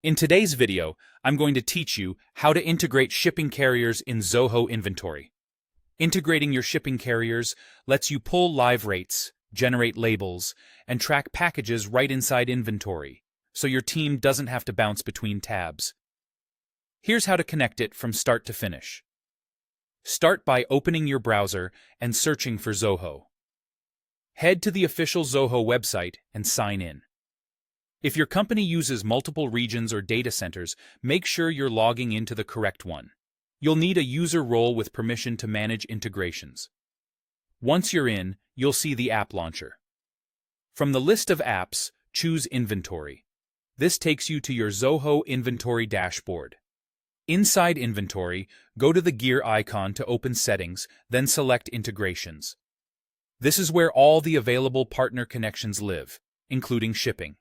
In today's video, I'm going to teach you how to integrate shipping carriers in Zoho Inventory. Integrating your shipping carriers lets you pull live rates, generate labels, and track packages right inside inventory, so your team doesn't have to bounce between tabs. Here's how to connect it from start to finish. Start by opening your browser and searching for Zoho. Head to the official Zoho website and sign in. If your company uses multiple regions or data centers, make sure you're logging into the correct one. You'll need a user role with permission to manage integrations. Once you're in, you'll see the app launcher. From the list of apps, choose Inventory. This takes you to your Zoho Inventory dashboard. Inside Inventory, go to the gear icon to open Settings, then select Integrations. This is where all the available partner connections live, including shipping.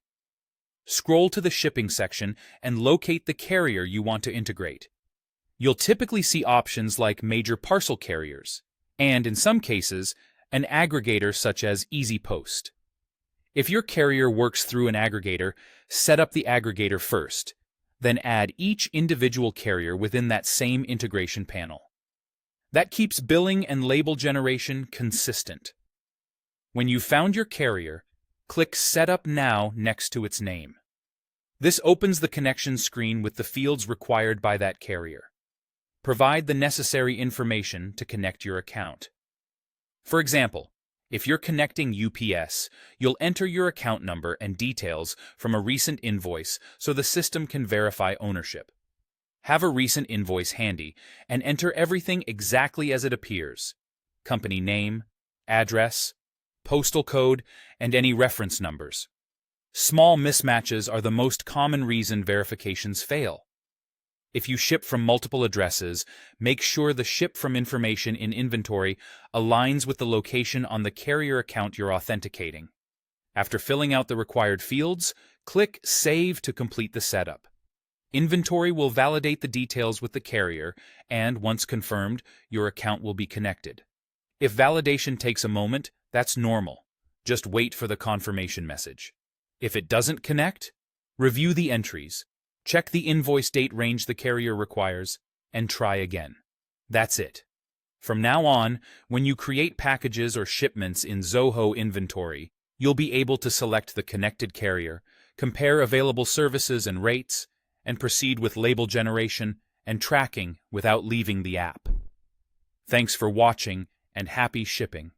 Scroll to the shipping section and locate the carrier you want to integrate. You'll typically see options like major parcel carriers, and in some cases, an aggregator such as EasyPost. If your carrier works through an aggregator, set up the aggregator first, then add each individual carrier within that same integration panel. That keeps billing and label generation consistent. When you've found your carrier, click Set Up Now next to its name. This opens the connection screen with the fields required by that carrier. Provide the necessary information to connect your account. For example, if you're connecting UPS, you'll enter your account number and details from a recent invoice so the system can verify ownership. Have a recent invoice handy and enter everything exactly as it appears: company name, address, postal code, and any reference numbers. Small mismatches are the most common reason verifications fail. If you ship from multiple addresses, make sure the ship from information in inventory aligns with the location on the carrier account you're authenticating. After filling out the required fields, click Save to complete the setup. Inventory will validate the details with the carrier, and once confirmed, your account will be connected. If validation takes a moment, that's normal. Just wait for the confirmation message. If it doesn't connect, review the entries, check the invoice date range the carrier requires, and try again. That's it. From now on, when you create packages or shipments in Zoho Inventory, you'll be able to select the connected carrier, compare available services and rates, and proceed with label generation and tracking without leaving the app. Thanks for watching, and happy shipping.